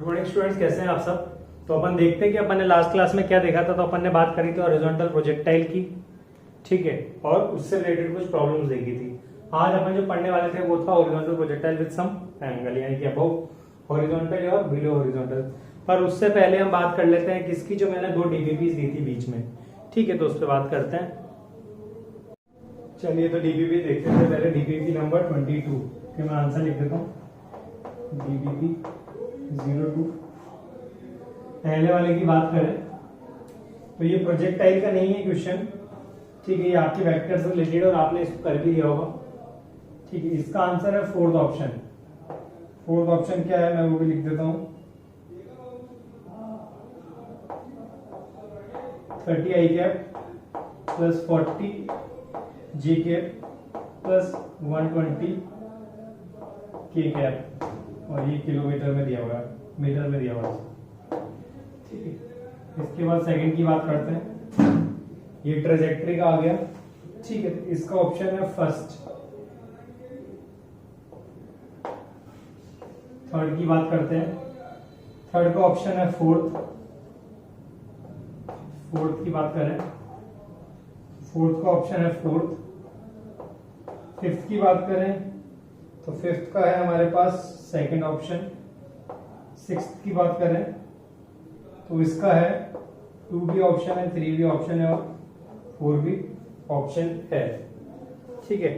Good morning students, कैसे हैं आप सब। तो अपन देखते हैं कि अपन ने लास्ट क्लास में क्या देखा था। तो अपन ने बात करी थी हॉरिजॉन्टल प्रोजेक्टाइल की, ठीक है, और उससे रिलेटेड कुछ प्रॉब्लम्स देखी थी। आज अपन जो पढ़ने वाले थे वो था horizontal projectile with some angle, यानी कि अबव हॉरिजॉन्टल और बिलो हॉरिजॉन्टल। पर उससे पहले हम बात कर लेते हैं किसकी, जो मैंने दो डीबीपीज दी थी बीच में, ठीक है, तो उस पर बात करते हैं। चलिए तो डीबीपी देखते हैं। पहले डीबीपी नंबर 22 के मैं आंसर लिख देता हूँ। डीबीपी 02 पहले वाले की बात करें तो ये प्रोजेक्टाइल का नहीं है क्वेश्चन, ठीक है, ये आपके वेक्टर से रिलेटेड और आपने इसको कर भी लिया होगा, ठीक है। इसका आंसर है फोर्थ ऑप्शन। फोर्थ ऑप्शन क्या है मैं वो भी लिख देता हूं। 30 आई कैप प्लस 40 जी कैप प्लस 120 के कैप, और ये किलोमीटर में दिया हुआ है, मीटर में दिया हुआ है, ठीक है। इसके बाद सेकंड की बात करते हैं। ये ट्रेजेक्ट्री का आ गया, ठीक है, इसका ऑप्शन है फर्स्ट। थर्ड की बात करते हैं। थर्ड का ऑप्शन है फोर्थ। फोर्थ की बात करें, फोर्थ का ऑप्शन है फोर्थ। फिफ्थ की बात करें तो फिफ्थ का है हमारे पास सेकंड ऑप्शन। सिक्स्थ की बात करें तो इसका है 2 भी ऑप्शन है, 3 भी ऑप्शन है और 4 भी ऑप्शन है, ठीक है।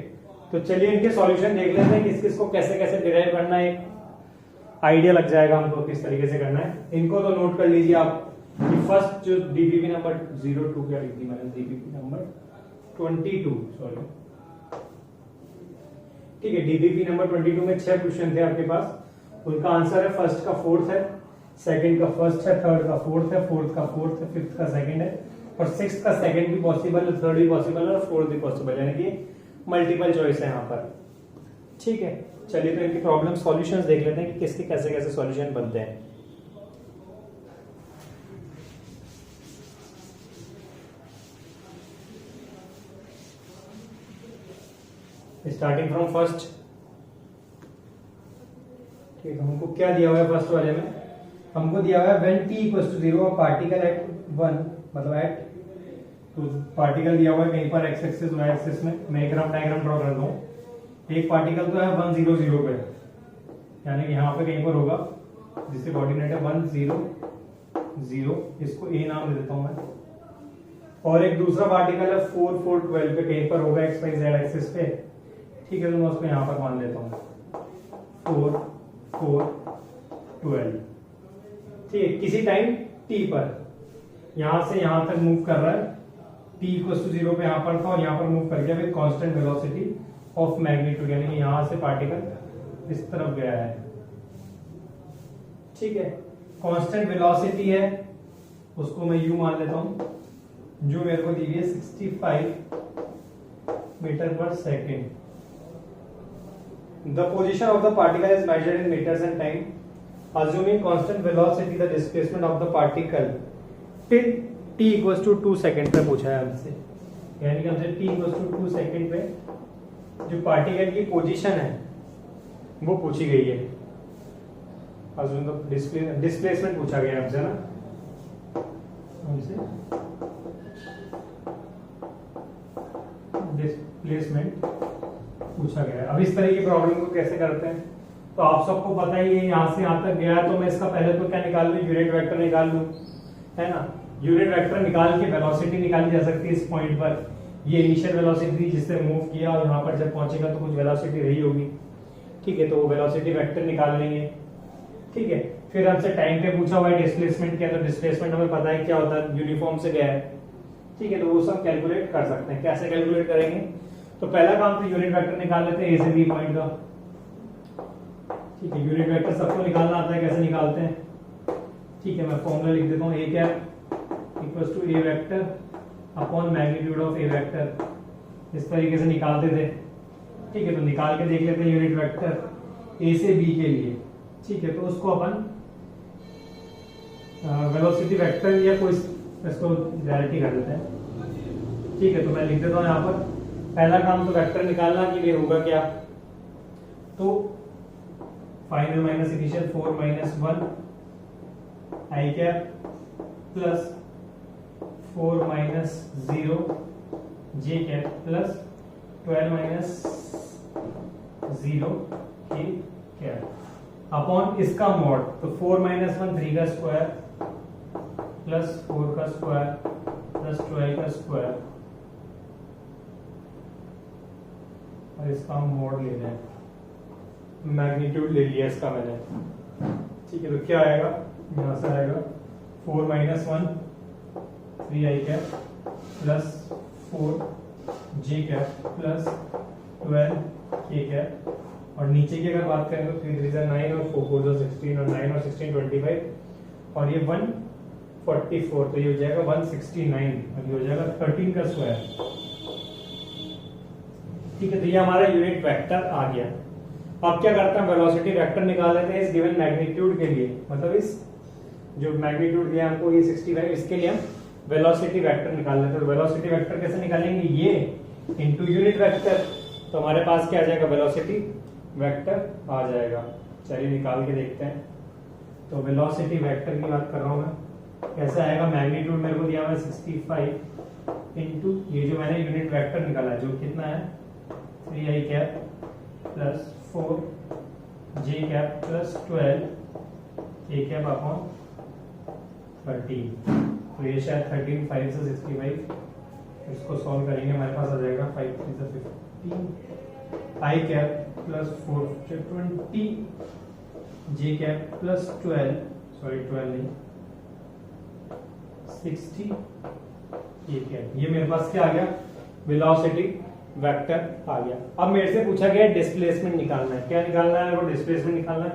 तो चलिए इनके सॉल्यूशन देख लेते हैं किस किस को कैसे कैसे डिराइव करना है, एक आइडिया लग जाएगा हमको किस तरीके से करना है। इनको तो नोट कर लीजिए आप कि फर्स्ट जो डीबीपी नंबर 02 क्या लिखी मैंने, डीबीपी नंबर 22 सॉरी, ठीक है। डीबीपी नंबर 22 में 6 क्वेश्चन थे आपके पास। उनका आंसर है फर्स्ट का फोर्थ है, सेकंड का फर्स्ट है, थर्ड का फोर्थ है, फोर्थ का फोर्थ है, फिफ्थ का सेकंड है, और सिक्स्थ का सेकंड भी पॉसिबल है, थर्ड भी पॉसिबल है और फोर्थ भी पॉसिबल है, यानी कि मल्टीपल चॉइस है यहाँ पर, ठीक है। चलिए तो इनकी प्रॉब्लम सॉल्यूशंस देख लेते हैं कि किसके कैसे कैसे सॉल्यूशन बनते हैं। स्टार्टिंग फ्रॉम फर्स्ट, ठीक है। हमको क्या दिया हुआ है फर्स्ट वाले में, हमको दिया हुआ है when t equals to 0 particle at 1, मतलब एट, तो पार्टिकल दिया हुआ है कहीं पर एक्स एक्सिस वाई एक्सिस में। मैं एक ग्राफ डायग्राम ड्रॉ कर दूं। एक पार्टिकल तो है 1 0 0 पे, यानी कि यहाँ पे कहीं पर होगा, जिससे कोऑर्डिनेट है 1 0 0, इसको a नाम दे देता हूं मैं। और एक दूसरा पार्टिकल है 4 4 12 पे, कहीं पर होगा एक्स वाई जेड एक्सिस पे, ठीक है। तो मैं उसको यहाँ पर मान लेता हूँ 4 4 12, ठीक है। किसी टाइम t पर यहां से यहां तक मूव कर रहा है, t इक्वल टू 0 पे यहां पर था और यहां पर मूव कर गया with constant velocity of magnitude, यानी कि यहां से पार्टिकल इस तरफ गया है, ठीक है। कांस्टेंट वेलोसिटी है, उसको मैं u मान लेता हूं, जो मेरे को दी गई है 65 मीटर पर second. The position of the particle is measured in meters and time. Assuming constant velocity, the displacement of the particle till t equals to 2 second पे पूछा है हमसे, यानी कि हमसे t equals to 2 सेकेंड पे जो पार्टिकल की पोजीशन है वो पूछी गई है। assume the डिस्प्लेसमेंट पूछा गया हमसे ना, हमसे डिस्प्लेसमेंट पूछा गया है। अब इस तरह की प्रॉब्लम को कैसे करते हैं, तो आप सबको पता ही है, यहाँ से यहाँ तक गया है तो मैं इसका पहले तो क्या निकाल लूं, यूनिट वेक्टर निकाल लूं, है ना। यूनिट वेक्टर निकाल के वेलोसिटी निकाली जा सकती है इस पॉइंट पर। ये इनिशियल वेलोसिटी थी जिससे मूव किया, और यहाँ पर जब पहुंचेगा तो कुछ वेलोसिटी रही होगी, ठीक है। तो वो वेलोसिटी वेक्टर निकाल लेंगे, ठीक है। फिर हमसे टाइम पे पूछा हुआ है डिस्प्लेसमेंट क्या, तो डिस्प्लेसमेंट हमें पता है क्या होता है, यूनिफॉर्म से गया है, ठीक है। तो वो सब कैलकुलेट कर सकते हैं। कैसे कैलकुलेट करेंगे, तो पहला काम तो यूनिट वेक्टर निकाल लेते हैं ए से बी पॉइंट का, ठीक है। यूनिट वेक्टर सबको निकालना आता है, कैसे निकालते हैं, ठीक है। मैं फॉर्मूला लिख देता हूँ, A cap equals to A vector upon magnitude of A vector, इस तरीके से निकालते थे, ठीक है। तो निकाल के देख लेते हैं यूनिट वेक्टर ए से बी के लिए, ठीक है। तो उसको अपन वेलोसिटी वेक्टर या कोई इसको डायरेक्टली कर देते हैं, ठीक है। तो मैं लिख देता हूँ यहाँ पर पहला काम तो वेक्टर निकालना के लिए होगा क्या, तो फाइनल माइनस इनिशियल 4 - 1 आई कैप प्लस 4 माइनस 0 जे कैप प्लस 12 माइनस 0 के कैप अपॉन इसका मॉड, तो 4 माइनस 1 3 का स्क्वायर प्लस 4 का स्क्वायर प्लस 12 का स्क्वायर, और इसका हम मॉड ले रहे हैं, मैग्नीट्यूड ले लिया इसका मैंने। ठीक है, तो क्या आएगा, यहां से आएगा 4 माइनस 1 3 आई कैप प्लस 4 जे कैप प्लस 12 के कैप, और नीचे की अगर बात करें तो 3 3 9 और 4 4 16 और 9 और 16 25, और ये 144, तो ये हो जाएगा 169, और ये हो जाएगा 13 का स्क्वायर। ठीक है, तो ये हमारा यूनिट वेक्टर आ गया। अब क्या करते हैं, वेलोसिटी वेक्टर निकाल लेते हैं इस गिवन मैग्नीट्यूड के लिए, मतलब इस जो मैग्नीट्यूड दिया हमको ये 65, इसके लिए हम वेलोसिटी वेक्टर निकाल लेते हैं। तो वेलोसिटी वेक्टर कैसे निकालेंगे, ये इनटू यूनिट वेक्टर, तो हमारे पास क्या आ जाएगा, वेलोसिटी वेक्टर आ जाएगा। चलिए निकाल के देखते हैं। तो वेलोसिटी वेक्टर की बात कर रहा हूं मैं, कैसे आएगा, मैग्नीट्यूड मेरे को दिया हुआ है 65 इंटू ये जो मैंने यूनिट वेक्टर निकाला है, जो कितना है 3 आई कैप प्लस 4 जे कैप प्लस 12 के कैप अपॉन 13, तो ये शायद 13 5 से 65, इसको सॉल्व करेंगे हमारे पास आ जाएगा 5 3 से 15 आई कैप प्लस 4 20 जे कैप प्लस 12 नहीं 60 ये कैप। ये मेरे पास क्या आ गया, वेलोसिटी वेक्टर आ गया। अब मेरे से पूछा गया डिस्प्लेसमेंट निकालना है, क्या निकालना है, वो डिस्प्लेसमेंट निकालना है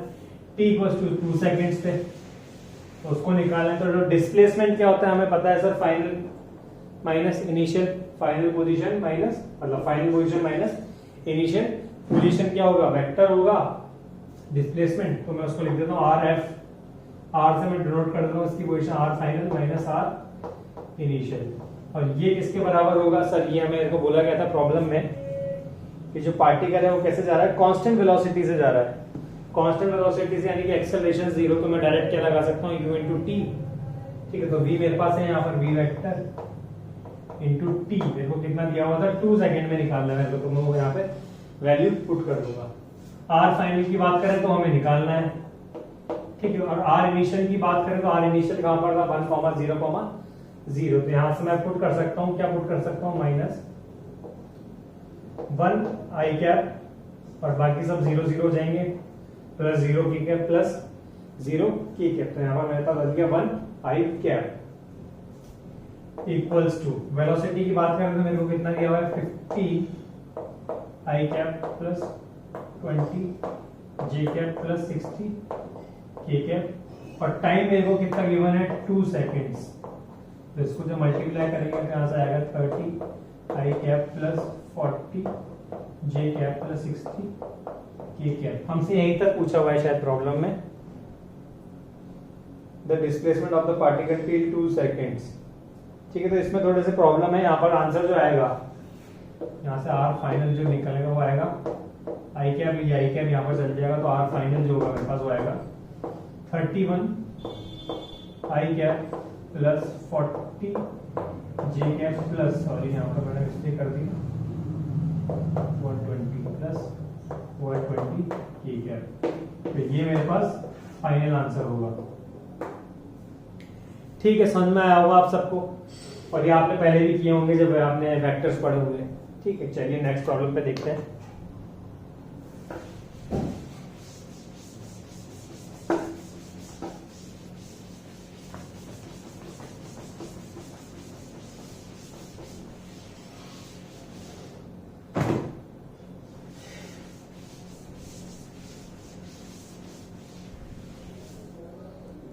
t इक्वल्स टू 2 सेकेंड्स पे, तो उसको निकालना है। तो जो डिस्प्लेसमेंट क्या होता है हमें पता है sir, final minus initial final position minus, मतलब final position minus initial position क्या होगा, वेक्टर होगा डिस्प्लेसमेंट। तो मैं उसको लिख देता हूँ आर एफ, आर से मैं डिनोट कर देता हूँ इसकी position R final minus R initial, और ये किसके बराबर होगा सर, ये हमें को बोला गया था प्रॉब्लम में कि जो पार्टिकल है वो कैसे जा रहा है, कांस्टेंट वेलोसिटी से जा रहा है। कांस्टेंट वेलोसिटी से यानी कि एक्सेलरेशन 0, तो मैं डायरेक्ट क्या लगा सकता हूँ u इंटू टी। ठीक है, तो v मेरे पास है यहाँ पर v वेक्टर इंटू टी, मेरे को कितना दिया हुआ था 2 सेकेंड में निकालना है मेरे को, तो मैं यहाँ पे वैल्यू पुट कर दूंगा। r फाइनल की बात करें तो हमें निकालना है, ठीक है, और r इनिशियल की बात करें तो r इनिशियल कहाँ पर था 1, 0, तो यहां से मैं पुट कर सकता हूं, क्या पुट कर सकता हूं, माइनस 1 आई कैप और बाकी सब 0 0 हो जाएंगे, प्लस 0 की कैप प्लस 0 की कैप, तो यहां पर मेरे पास बच गया 1 आई कैप इक्वल्स टू, वेलोसिटी की बात करें तो मेरे को कितना दिया हुआ है 50 आई कैप प्लस 20 जे कैप प्लस 60 के कैप, और टाइम मेरे को कितना गिवन है 2 सेकेंड्स, तो इसको जब मल्टीप्लाई करेंगे तो यहाँ से आएगा 30 आई कैप प्लस 40 जे कैप प्लस 60 के कैप। हमसे यहीं तक पूछा हुआ है शायद प्रॉब्लम में, the displacement of the particle till 2 seconds. ठीक है, तो इसमें थोड़े से प्रॉब्लम है, यहाँ पर आंसर जो आएगा यहाँ से आर फाइनल जो निकलेगा वो आएगा आई कैप, ये आई कैप यहाँ पर चल जाएगा, तो आर फाइनल जो होगा मेरे पास वो आएगा 31 आई कैप प्लस 40 जे कैप प्लस, सॉरी यहाँ पर मैंने मिस्टेक कर दी, 120 प्लस 120 के कैप, तो ये मेरे पास फाइनल आंसर होगा। ठीक है, समझ में आया होगा आप सबको, और ये आपने पहले भी किए होंगे जब आपने वेक्टर्स पढ़े होंगे। ठीक है, चलिए नेक्स्ट प्रॉब्लम पे देखते हैं।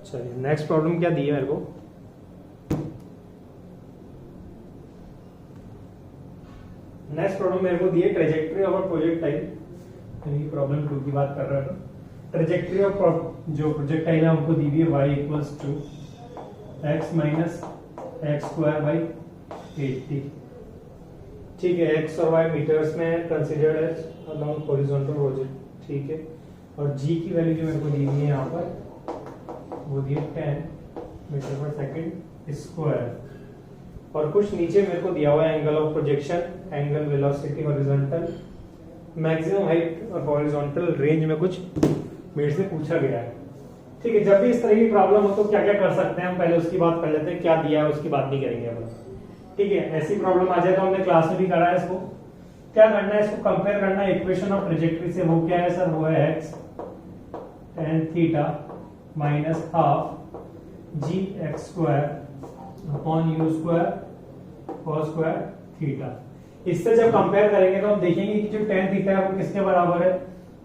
चलिए नेक्स्ट प्रॉब्लम क्या दी है मेरे को, नेक्स्ट प्रॉब्लम मेरे को दी है ट्रेजेक्टरी ऑफ अ प्रोजेक्टाइल, यानी प्रॉब्लम 2 की बात कर रहा था। ट्रेजेक्टरी ऑफ जो प्रोजेक्टाइल है हमको दी हुई है y equals to x minus X square by 80। ठीक है, x और y मीटर्स में कंसीडर्ड है अलोंग हॉरिजॉन्टल प्रोजेक्ट। ठीक है, और g की वैल्यू जो मेरे को दी हुई है यहाँ पर वो दिए 10 मीटर पर सेकंड स्क्वायर, और कुछ नीचे मेरे को दिया हुआ है angle of projection, angle, velocity, horizontal, maximum height और हॉरिजॉन्टल रेंज में कुछ मेरे से पूछा गया है। ठीक है, जब भी इस तरह की प्रॉब्लम हो तो क्या क्या कर सकते हैं हम पहले उसकी बात कर लेते हैं, क्या दिया है उसकी बात नहीं करेंगे हम। ठीक है, ऐसी प्रॉब्लम आ जाए तो हमने क्लास में भी करा है इसको। क्या करना है, इसको कंपेयर करना है इक्वेशन ऑफ ट्रेजेक्टरी से। वो क्या है सर, वो है x tan theta minus half G X square upon U square cos square theta. इससे जब कंपेयर करेंगे तो हम देखेंगे कि जो tan थीटा है वो किसके बराबर है।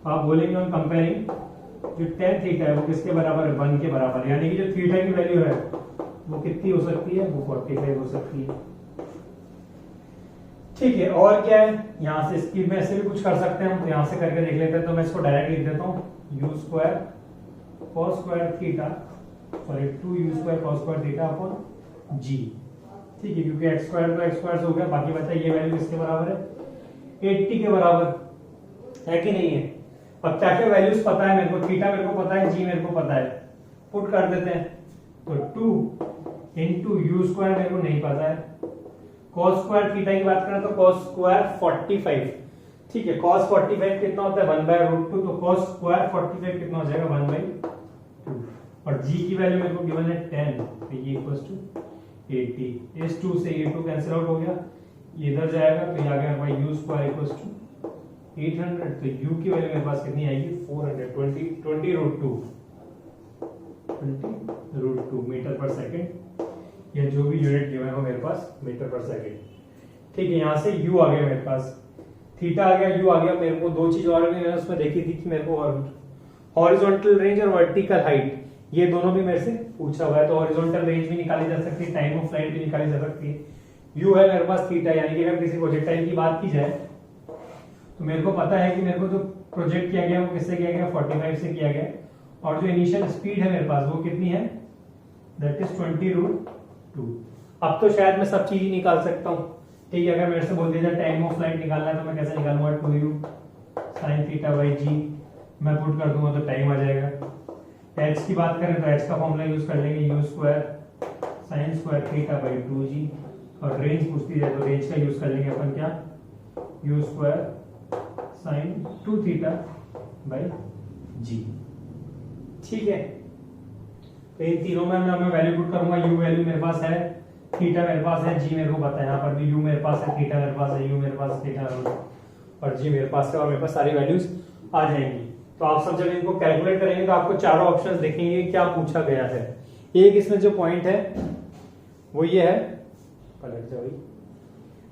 आप बोलेंगे ऑन कंपेयरिंग, जो tan थीटा है वो किसके बराबर है, 1 के बराबर, यानी कि जो थीटा की वैल्यू है वो कितनी हो सकती है, वो 45 हो सकती है। ठीक है, और क्या है, यहाँ से इसकी में ऐसे भी कुछ कर सकते हैं हम, तो यहाँ से करके देख लेते हैं। तो मैं इसको डायरेक्ट लिख देता हूँ u square cos square theta, sorry 2u square cos square theta upon g. ठीक है, क्योंकि एक्स स्क्वायर तो एक्स स्क्वायर से हो गया, बाकी बचा ये वैल्यू किसके बराबर है, 80 के बराबर है कि नहीं है। अब क्या क्या वैल्यूज पता है मेरे को, थीटा मेरे को पता है, जी मेरे को पता है, पुट कर देते हैं। तो 2 इंटू यू स्क्वायर मेरे को नहीं पता है, cos स्क्वायर थीटा की बात करें तो cos स्क्वायर 45। ठीक है, cos 45 कितना होता है 1/√2, तो cos स्क्वायर 45 कितना हो जाएगा 1/2, और g की वैल्यू मेरे को गिवन है 10, तो ये इक्वल्स टू 80। इस 2 से ये 2 कैंसिल आउट हो गया, ये इधर जाएगा तो ये आ गया भाई u स्क्वायर इक्वल्स टू 800, तो u की वैल्यू मेरे पास कितनी आएगी 20√2 मीटर पर सेकंड, या जो भी यूनिट गिवन है मेरे पास मीटर पर सेकंड। ठीक है, यहाँ से u आ गया मेरे पास, थीटा आ गया, u आ गया। मेरे को दो चीज और भी मैंने उसमें देखी थी कि मेरे को हॉरिजॉन्टल रेंज और वर्टिकल हाइट, ये दोनों भी मेरे से पूछा हुआ है। तो हॉरिजॉन्टल रेंज भी निकाली जा सकती है, टाइम ऑफ फ्लाइट भी निकाली जा सकती है। u है मेरे पास थीटा, यानी कि अगर किसी प्रोजेक्टाइल की बात की जाए तो मेरे को पता है कि मेरे को जो प्रोजेक्ट किया गया वो किससे किया गया, 45 से किया गया, और जो इनिशियल स्पीड है मेरे पास वो कितनी है, दैट इज 20√2। अब तो शायद मैं सब चीज ही निकाल सकता हूँ। ठीक है, अगर मेरे से बोल दिया जाए टाइम ऑफ फ्लाइट निकालना है तो मैं कैसे निकालूंगा, 2u sin थीटा बाई जी, मैं पुट कर दूंगा तो टाइम आ जाएगा। h की बात करें तो h का फॉर्मूला यूज कर लेंगे u square sin square theta by 2g, और रेंज पूछती है तो रेंज का यूज कर लेंगे अपन क्या, u square sin 2 theta by g. ठीक है, तो इन तीनों में मैं वैल्यू पुट करूंगा। u वैल्यू मेरे पास है, थीटा मेरे पास है, जी मेरे को पता है, यहाँ पर भी u मेरे पास है, थीटा मेरे पास है, u मेरे पास थीटा और जी मेरे पास है, और मेरे पास सारी वैल्यूज आ जाएंगी। तो आप सब जब इनको कैलकुलेट करेंगे तो आपको चारों ऑप्शंस दिखेंगे क्या पूछा गया है। एक इसमें जो पॉइंट है वो ये है, पलट जाओ,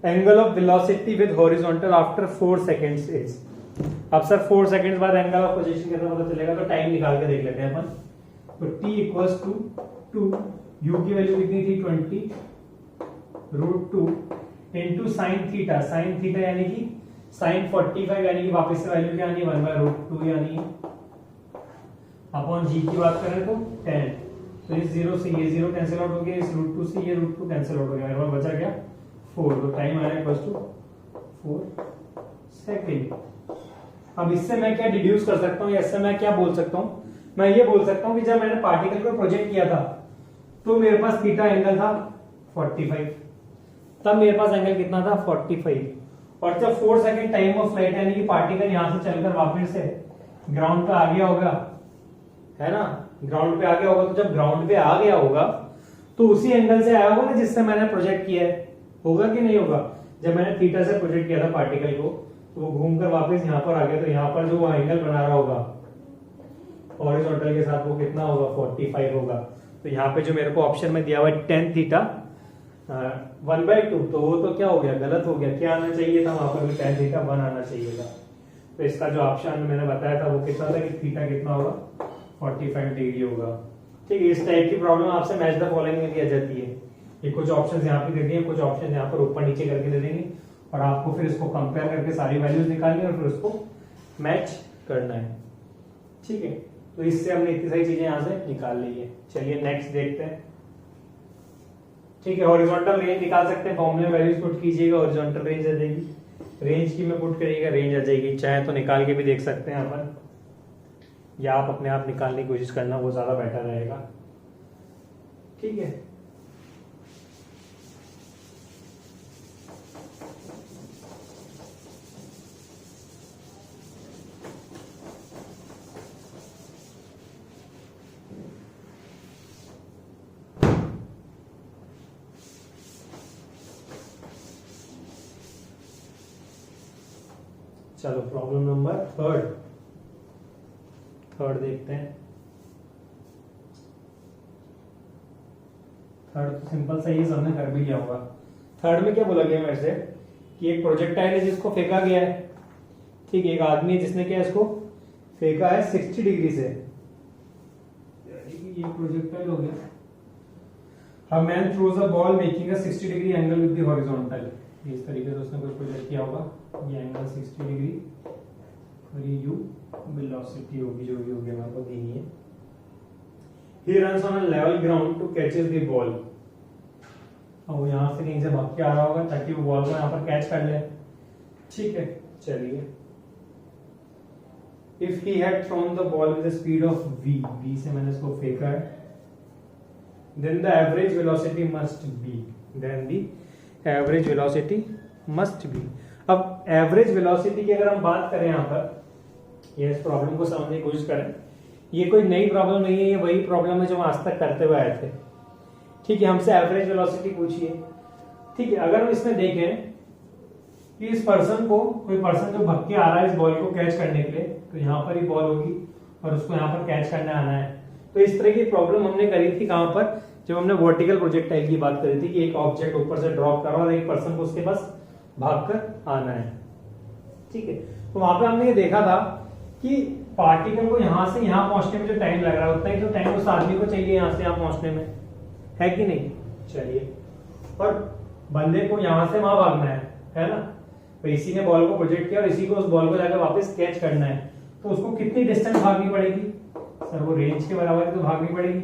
angle of velocity with horizontal after 4 seconds is. अब सर 4 सेकंड्स बाद एंगल ऑफ पोजीशन कितना पता चलेगा, तो टाइम निकाल के देख लेते हैं अपन। तो t इक्वल्स टू 2, u की वैल्यू कितनी थी 20√2 into sin theta, sin theta यानी कि sin 45, यानी कि वापस से वैल्यू क्या आनी है 1/√2, यानी अपॉन g की बात करें तो 10। तो इस 0 से ये 0 कैंसिल आउट हो गया, इस √2 से ये √2 कैंसिल आउट हो गया, मेरे पास बचा क्या 4, तो टाइम आया इक्वल्स टू 4 सेकंड। अब इससे मैं क्या डिड्यूस कर सकता हूँ, या इससे मैं क्या बोल सकता हूँ, मैं ये बोल सकता हूँ कि जब मैंने पार्टिकल को प्रोजेक्ट किया था तो मेरे पास थीटा एंगल था 45, तब मेरे पास एंगल कितना था 45, और जब 4 सेकंड टाइम ऑफ फ्लाइट यानी कि पार्टिकल यहां से चलकर वापस से ग्राउंड पे आ गया होगा, है ना, ग्राउंड पे आ गया होगा, तो जब ग्राउंड पे आ गया होगा तो उसी एंगल से आया होगा ना जिससे मैंने प्रोजेक्ट किया है, होगा कि नहीं होगा। जब मैंने थीटा से प्रोजेक्ट किया था पार्टिकल को तो वो घूमकर वापस यहाँ पर आ गया, तो यहाँ पर जो वो एंगल बना रहा होगा हॉरिजॉन्टल के साथ वो कितना होगा 45 होगा। तो यहाँ पे जो मेरे को ऑप्शन में दिया हुआ है tan थीटा 1/2, तो वो तो क्या हो गया, गलत हो गया, क्या आना चाहिए था वहां पर भी tan थीटा 1 आना चाहिए था। तो इसका जो ऑप्शन मैंने बताया था वो कितना था कि थीटा कितना होगा 45 डिग्री होगा। ठीक है, इस टाइप की प्रॉब्लम आपसे मैच द फॉलोइंग में दी जाती है। ये कुछ ऑप्शंस यहाँ पे दे दिए, कुछ ऑप्शन यहाँ पर ऊपर नीचे करके दे देंगे, और आपको फिर इसको कंपेयर करके सारी वैल्यूज निकालनी है और फिर उसको मैच करना है। ठीक है, तो इससे हमने इतनी सारी चीजें यहाँ से निकाल ली है। चलिए नेक्स्ट देखते हैं। ठीक है, हॉरिजॉन्टल रेंज निकाल सकते हैं, फॉर्मूले में वैल्यूज पुट कीजिएगा, हॉरिजॉन्टल रेंज आ जाएगी, रेंज की में पुट करिएगा, रेंज आ जाएगी। चाहे तो निकाल के भी देख सकते हैं अपन, या आप अपने आप निकालने की कोशिश करना, वो ज्यादा बेटर रहेगा। ठीक है। चलो प्रॉब्लम नंबर थर्ड देखते हैं। थर्ड तो सिंपल सा ही सबने कर भी लिया होगा। थर्ड में क्या बोला गया मेरे से कि एक प्रोजेक्टाइल है जिसको फेंका गया है, ठीक है, एक आदमी है जिसने क्या इसको फेंका है 60 डिग्री से, ये प्रोजेक्टाइल हो गया। A man throws a ball making a 60 degree angle with the horizontal। इस तरीके से उसने कोई प्रोजेक्ट किया होगा, ये एंगल 60 डिग्री और ये u वेलोसिटी होगी जो भी होगी हमारे को दी है। He runs on a level ground to catches the ball। अब वो यहाँ से कहीं से भाग के आ रहा होगा ताकि वो बॉल को यहाँ पर कैच कर ले, ठीक है। चलिए, If he had thrown the ball with a speed of v, v से मैंने इसको फेंका है, then the average velocity must be, then the average velocity must be। अब average velocity की अगर हम बात करें यहाँ पर, ये इस प्रॉब्लम को समझने की कोशिश करें, ये कोई नई प्रॉब्लम नहीं है, ये वही प्रॉब्लम है जो हम आज तक करते हुए आए थे, ठीक है। हमसे एवरेज वेलोसिटी पूछिए, ठीक है। अगर हम इसमें देखें कि इस पर्सन को, कोई पर्सन जो भाग के आ रहा है इस बॉल को कैच करने के लिए, तो यहाँ पर ही बॉल होगी और उसको यहाँ पर कैच करने आना है। तो इस तरह की प्रॉब्लम हमने करी थी कहां पर, जब हमने वर्टिकल प्रोजेक्टाइल की बात करी थी कि एक ऑब्जेक्ट ऊपर से ड्रॉप कर रहा है और एक पर्सन को उसके पास भागकर आना है, ठीक है। तो वहां पे हमने ये देखा था कि पार्टिकल को यहां से यहां पहुंचने में जो टाइम लग रहा है उतना ही तो टाइम उस आदमी को चाहिए यहां से यहां पहुंचने में, है कि नहीं। चलिए, और बंदे को यहां से वहां भागना है ना। तो इसी ने बॉल को प्रोजेक्ट किया और इसी को उस बॉल को जाकर वापस कैच करना है, तो उसको कितनी डिस्टेंस भागनी पड़ेगी सर, वो रेंज के बराबर ही तो भागनी पड़ेगी।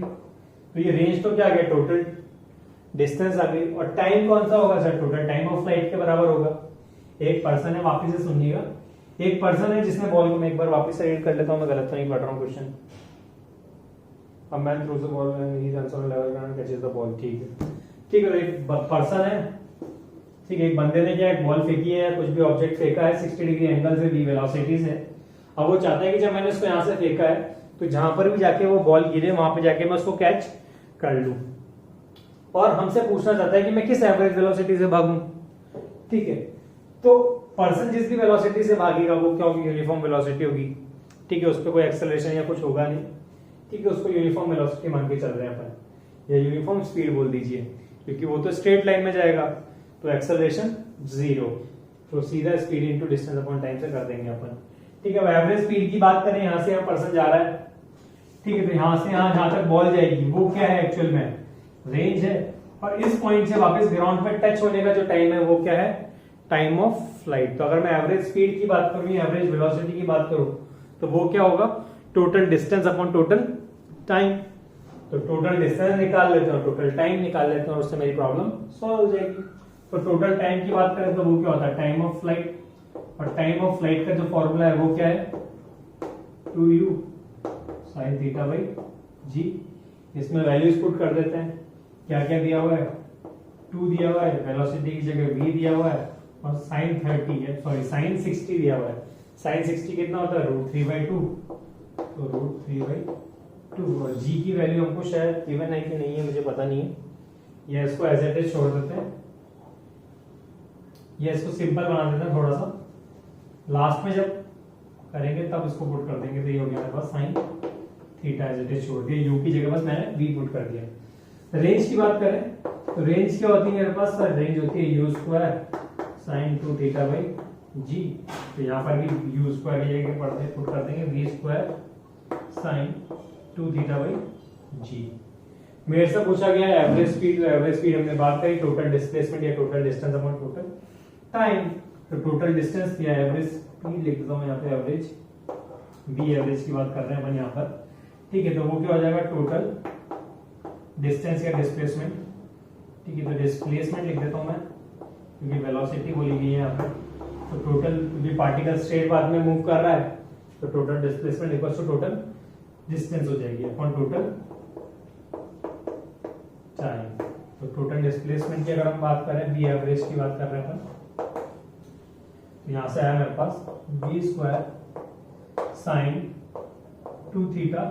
तो ये रेंज तो क्या आ गया, टोटल डिस्टेंस आ गई। और टाइम कौन सा होगा sir, total time of flight के बराबर होगा। एक पर्सन है, वापिस से सुनिएगा, एक पर्सन है जिसने बॉल को, मैं एक बार वापस से रीड कर लेता हूं, मैं गलत तो नहीं पढ़ रहा हूं question. A man throws the ball and he runs on a level ground and catches the ball। ठीक है, ठीक है। एक पर्सन है, ठीक है, एक बंदे ने क्या एक बॉल फेंकी है, कुछ भी ऑब्जेक्ट फेंका है 60 डिग्री एंगल से, v वेलोसिटी से। अब वो चाहता है कि जब मैंने इसको यहाँ से फेंका है तो जहां पर भी जाके वो बॉल गिरे वहां पे जाके मैं उसको कैच कर लूं, और हमसे पूछना चाहता है कि मैं किस एवरेज वेलोसिटी से भागूं, ठीक है। तो पर्सन जिस भी वेलोसिटी से भागेगा वो क्या होगी, यूनिफॉर्म वेलोसिटी होगी, ठीक है। उस पर कोई एक्सेलरेशन या कुछ होगा नहीं, ठीक है। उसको यूनिफॉर्म वेलोसिटी मान के चल रहे हैं अपन, या यूनिफॉर्म स्पीड बोल दीजिए, क्योंकि वो तो स्ट्रेट लाइन में जाएगा, तो एक्सेलरेशन 0, तो सीधा speed into distance upon time से कर देंगे अपन, ठीक है। अब एवरेज स्पीड की बात करें, यहां से यहाँ पर्सन जा रहा है, ठीक है, तो यहां से यहां जहां तक बॉल जाएगी वो क्या है, एक्चुअल में रेंज है, और इस पॉइंट से वापस ग्राउंड पर टच होने का जो टाइम है वो क्या है, टाइम ऑफ फ्लाइट। तो अगर मैं एवरेज स्पीड की बात करूं, एवरेज वेलोसिटी की बात करूं, तो वो क्या होगा, total distance upon total time. तो टोटल डिस्टेंस निकाल लेते हैं, टोटल टाइम निकाल लेते हैं, और उससे मेरी प्रॉब्लम सॉल्व हो जाएगी। तो टोटल टाइम की बात करें तो वो क्या होता है, टाइम ऑफ फ्लाइट, और टाइम ऑफ फ्लाइट का जो फॉर्मूला है वो क्या है, 2u sin थीटा बाई जी। इसमें वैल्यूज पुट कर देते हैं, क्या क्या दिया हुआ है, 2 दिया हुआ है, वेलोसिटी की जगह v दिया हुआ है, और sin 60 दिया हुआ है। sin 60 कितना होता है, √3/2, तो √3/2, और g की वैल्यू हमको शायद गिवन है कि नहीं है मुझे पता नहीं है, या इसको एज इट इज छोड़ देते हैं, या इसको सिंपल बना देते हैं थोड़ा सा, लास्ट में जब करेंगे तब इसको पुट कर देंगे। तो ये हो गया मेरे पास sin theta as it is छोड़ दिया, u की जगह बस मैंने v पुट कर दिया। रेंज की बात करें तो रेंज क्या होती है मेरे पास, रेंज होती है u² sin 2 थीटा बाई जी। तो यहाँ पर भी u² की जगह पुट कर देंगे v² sin 2 थीटा बाई जी। मेरे से पूछा गया है एवरेज स्पीड, तो एवरेज स्पीड हमने बात करी, टोटल डिस्प्लेसमेंट या total distance upon total time. तो टोटल डिस्टेंस या एवरेज स्पीड लिख देता हूं यहाँ पे, एवरेज बी एवरेज की बात कर रहे हैं अपन यहाँ पर, ठीक है। तो वो क्या हो जाएगा, टोटल डिस्टेंस या डिस्प्लेसमेंट, ठीक है। तो डिस्प्लेसमेंट लिख देता हूं मैं, क्योंकि वेलोसिटी बोली गई है यहाँ पर। तो टोटल, क्योंकि पार्टिकल स्ट्रेट पाथ में मूव कर रहा है, तो total displacement equals to total distance हो जाएगी अपॉन टोटल टाइम। तो टोटल डिस्प्लेसमेंट की अगर हम बात करें, वी एवरेज की बात कर रहे हैं अपन, तो यहां से आया मेरे पास v square sine 2 theta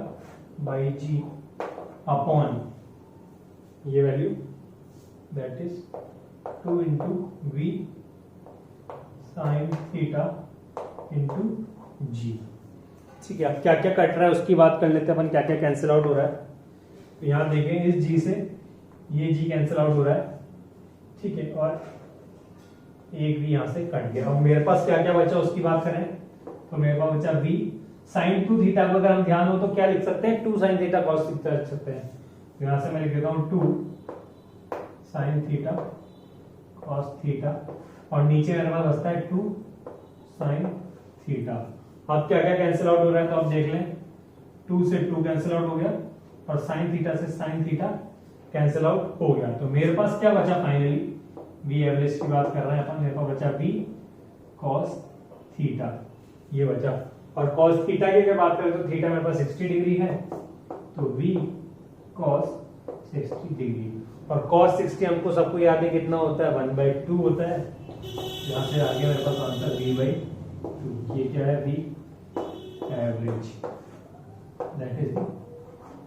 by g upon ये value that is 2 into v sine theta into g. ठीक है, अब क्या क्या कट रहा है उसकी बात कर लेते हैं अपन, क्या क्या कैंसिल आउट हो रहा है। तो यहां देखें, इस जी से ये जी कैंसिल आउट हो रहा है, ठीक है, और एक भी यहां से कट गया। और मेरे पास क्या क्या बचा उसकी बात करें, तो मेरे पास बचा वी साइन 2 थीटा को अगर हम ध्यान हो तो क्या लिख सकते हैं, 2 साइन थीटा कॉस थीटा लिख सकते हैं। यहां से मैं लिख देता हूं 2 साइन थीटा कॉस थीटा, और नीचे मेरे पास बचता है 2 साइन थीटा। अब क्या क्या कैंसिल आउट हो रहा है तो आप देख लें, 2 से 2 कैंसिल आउट हो गया, और साइन थीटा से साइन थीटा कैंसिल आउट हो गया। तो मेरे पास क्या बचा फाइनली, वी एवरेज की बात कर रहे हैं अपन, मेरे पास बचा वी कॉस थीटा, ये बचा। और कॉस थीटा की अगर बात करें तो थीटा मेरे पास 60 डिग्री है, तो वी कॉस 60 डिग्री। और कॉस 60 हमको सबको याद है कितना होता है, 1/2 होता है। यहां से आगे मेरे पास आंसर v/2, ये क्या है, V average, that is the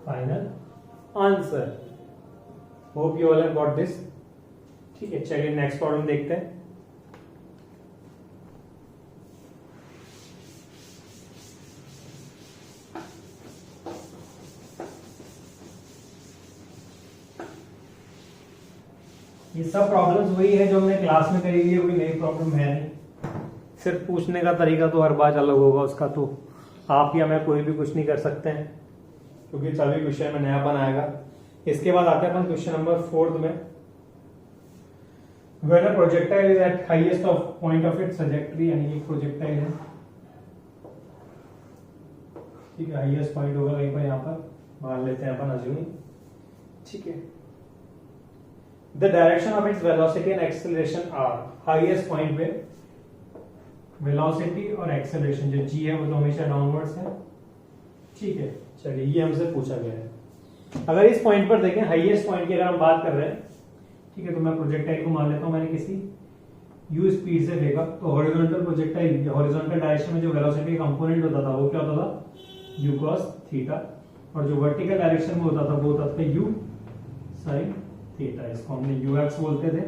final answer. Hope you all have got this. ठीक है, चलिए नेक्स्ट प्रॉब्लम देखते हैं। ये सब प्रॉब्लम्स वही है जो हमने क्लास में करी हुई है, कोई नई प्रॉब्लम है नहीं। सिर्फ पूछने का तरीका तो हर बार अलग होगा उसका, तो आप या मैं कोई भी कुछ नहीं कर सकते हैं, क्योंकि सभी विषय में नयापन आएगा। इसके बाद आते हैं अपन क्वेश्चन नंबर 4 में। When a projectile is at highest of point of its trajectory, यानी एक प्रोजेक्टाइल है, ठीक है, हाईएस्ट पॉइंट होगा कहीं पर, यहाँ पर मान लेते हैं अपन अज्यूम, ठीक है। The direction of its velocity and acceleration are, highest point पे वेलोसिटी और एक्सेलरेशन जो g है वो तो हमेशा डाउनवर्ड्स है, ठीक है। चलिए, ये हमसे पूछा गया है। अगर इस पॉइंट पर देखें, हाईएस्ट पॉइंट की अगर हम बात कर रहे हैं, ठीक है, तो मैं प्रोजेक्टाइल को मान लेता हूं मैंने किसी u स्पीड से फेंका, तो हॉरिजॉन्टल प्रोजेक्टाइल, हॉरिजॉन्टल डायरेक्शन में जो वेलोसिटी का कंपोनेंट होता था वो क्या होता था, u cos थीटा, और जो वर्टिकल डायरेक्शन में होता था वो होता था u sin थीटा। इसको हमने ux बोलते थे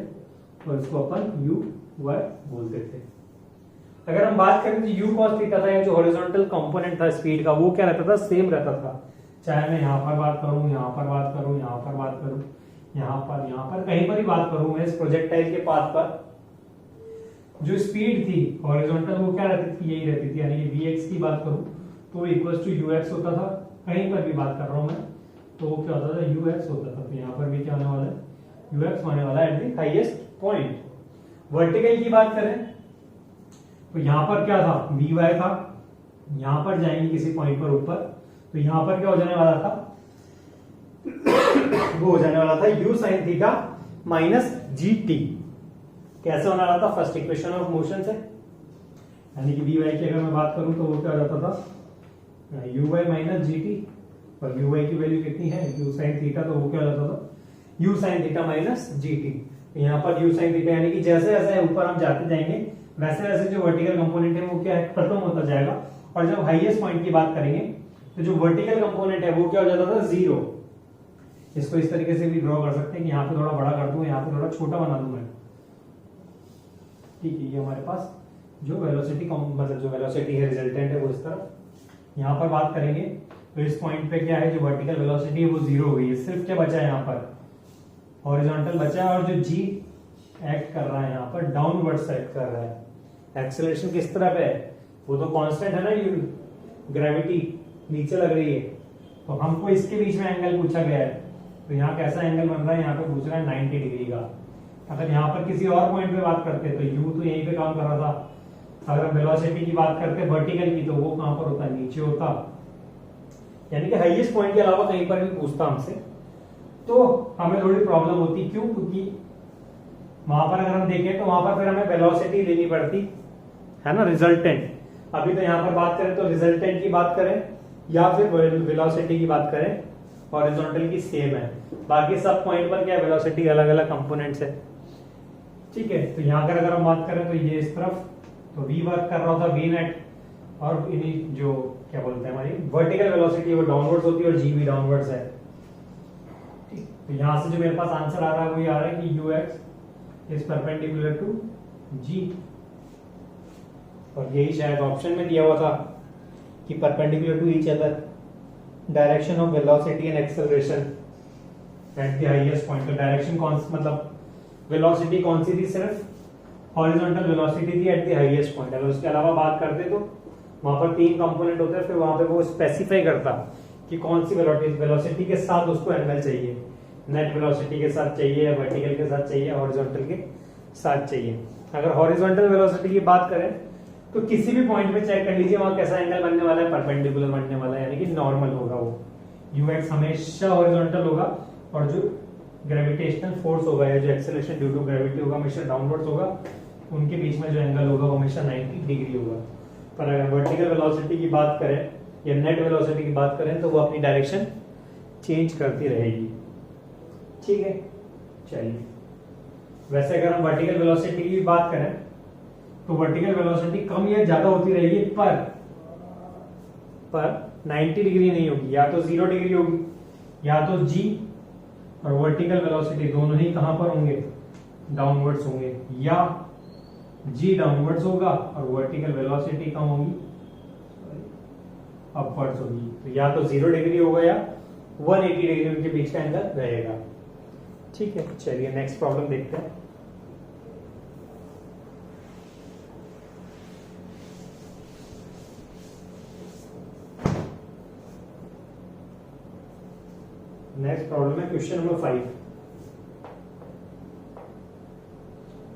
और इसको अपन uy बोलते थे। अगर हम बात करें तो u cos थीटा था, या जो हॉरिजॉन्टल कंपोनेंट था स्पीड का, वो क्या रहता था, सेम रहता था। चाहे मैं यहाँ पर बात करूं, यहाँ पर बात करूं, यहाँ पर बात करूं, यहाँ पर कहीं पर ही बात करूं, मैं इस प्रोजेक्टाइल के पाथ पर जो स्पीड थी हॉरिजॉन्टल वो क्या रहती थी, यही रहती थी। यानी कि vx की बात करूं तो इक्वल टू ux होता था, कहीं पर भी बात कर रहा हूं मैं तो वो क्या होता था, ux होता था। तो यहाँ पर भी क्या होने वाला है, ux होने वाला है eight the highest point. Vertical की बात करें तो यहाँ पर क्या था, vy था, यहाँ पर जाएंगे किसी पॉइंट पर ऊपर, तो यहाँ पर क्या हो जाने वाला था, वो हो जाने वाला था u sin theta minus gt। कैसे होने वाला था, फर्स्ट इक्वेशन ऑफ मोशन से, यानी कि vy की अगर मैं बात करूं तो वो क्या हो जाता था, uy माइनस gt, और uy की वैल्यू कितनी है, u sin थीटा, तो वो क्या हो जाता था, u sin theta minus gt। यहाँ पर u sin थीटा, यानी कि जैसे जैसे ऊपर हम जाते जाएंगे वैसे वैसे जो वर्टिकल कंपोनेंट है वो क्या है, खत्म होता जाएगा। और जब हाईएस्ट पॉइंट की बात करेंगे तो जो वर्टिकल कंपोनेंट है वो क्या हो जाता था, 0। इसको इस तरीके से भी ड्रॉ कर सकते हैं कि यहाँ पे थोड़ा बड़ा कर दूं, यहाँ पे थोड़ा छोटा बना दूं मैं, ठीक है। ये हमारे पास जो वेलोसिटी मतलब जो वेलोसिटी है रिजल्टेंट है वो इस तरफ। यहाँ पर बात करेंगे तो इस पॉइंट पे क्या है, जो वर्टिकल वेलोसिटी है वो 0 हो गई है। सिर्फ क्या बचा है यहाँ पर, हॉरिजॉन्टल बचा है, और जो g एक्ट कर रहा है यहाँ पर डाउनवर्ड एक्ट कर रहा है। एक्सेलरेशन किस तरफ है, वो तो कांस्टेंट है ना, ग्रेविटी नीचे लग रही है, तो हमको इसके बीच में एंगल पूछा गया है। तो यहाँ कैसा एंगल बन रहा है, यहाँ पे पूछ रहा है 90 डिग्री का। अगर यहाँ पर किसी और पॉइंट पे बात करते तो u तो यहीं पे काम कर रहा था। अगर हम वेलोसिटी की बात करते वर्टिकल की, तो वो कहाँ पर होता, नीचे होता। यानी कि हाईएस्ट पॉइंट के अलावा कहीं पर भी पूछता हमसे तो हमें थोड़ी प्रॉब्लम होती। क्यों, क्योंकि वहां पर अगर हम देखें तो वहां पर फिर हमें वेलोसिटी लेनी पड़ती है ना, रिजल्टेंट। अभी तो यहाँ पर बात करें तो रिजल्टेंट की बात करें या फिर वेलोसिटी की बात करें हॉरिजॉन्टल की सेम है, बाकी सब पॉइंट पर क्या वेलोसिटी अलग अलग कंपोनेंट्स है। ठीक है, तो यहाँ अगर हम बात करें तो ये इस तरफ तो v वर्क कर रहा होता v नेट, और इन्हीं जो क्या बोलते हैं हमारी वर्टिकल वेलोसिटी वो डाउनवर्ड्स होती है और g भी डाउनवर्ड्स है। ठीक, तो यहाँ से जो मेरे पास आंसर आ रहा है वो ये आ रहा है कि ux is perpendicular to g, और यही शायद ऑप्शन में दिया हुआ था कि perpendicular to each other direction of velocity and acceleration at the highest point. तो डायरेक्शन कौन सी, मतलब वेलोसिटी कौन सी थी, सिर्फ हॉरिजॉन्टल वेलोसिटी थी एट द हाईएस्ट पॉइंट। अगर उसके अलावा बात करते तो वहां पर 3 कंपोनेंट होते हैं, फिर वहां पे वो स्पेसिफाई करता कि कौन सी वेलोसिटी के साथ उसको एंगल चाहिए, नेट वेलोसिटी के साथ चाहिए या वर्टिकल के साथ चाहिए, हॉरिजॉन्टल के साथ चाहिए। अगर हॉरिजॉन्टल वेलोसिटी की बात करें तो किसी भी पॉइंट पे चेक कर लीजिए वहां कैसा एंगल बनने वाला है, परपेंडिकुलर बनने वाला है, यानी कि नॉर्मल होगा वो, ux हमेशा हॉरिजॉन्टल होगा, और जो ग्रेविटेशनल फोर्स होगा या जो एक्सेलरेशन ड्यू टू ग्रेविटी होगा हमेशा डाउनवर्ड्स होगा, उनके बीच में जो एंगल होगा वो हमेशा 90 डिग्री होगा। पर अगर वर्टिकल वेलोसिटी की बात करें या नेट वेलोसिटी की बात करें तो वो अपनी डायरेक्शन चेंज करती रहेगी। ठीक है, चलिए वैसे अगर हम वर्टिकल वेलोसिटी की बात करें तो वर्टिकल वेलोसिटी कम या ज्यादा होती रहेगी, पर 90 डिग्री नहीं होगी, या तो 0 डिग्री होगी या तो g और वर्टिकल वेलोसिटी दोनों ही कहां पर होंगे, डाउनवर्ड्स होंगे, या g डाउनवर्ड्स होगा और वर्टिकल वेलोसिटी कम होगी, अपवर्ड्स होगी। तो या तो 0 डिग्री होगा या 180 डिग्री उनके बीच का एंगल रहेगा। ठीक है, चलिए नेक्स्ट प्रॉब्लम देखते हैं। नेक्स्ट प्रॉब्लम है क्वेश्चन नंबर 5।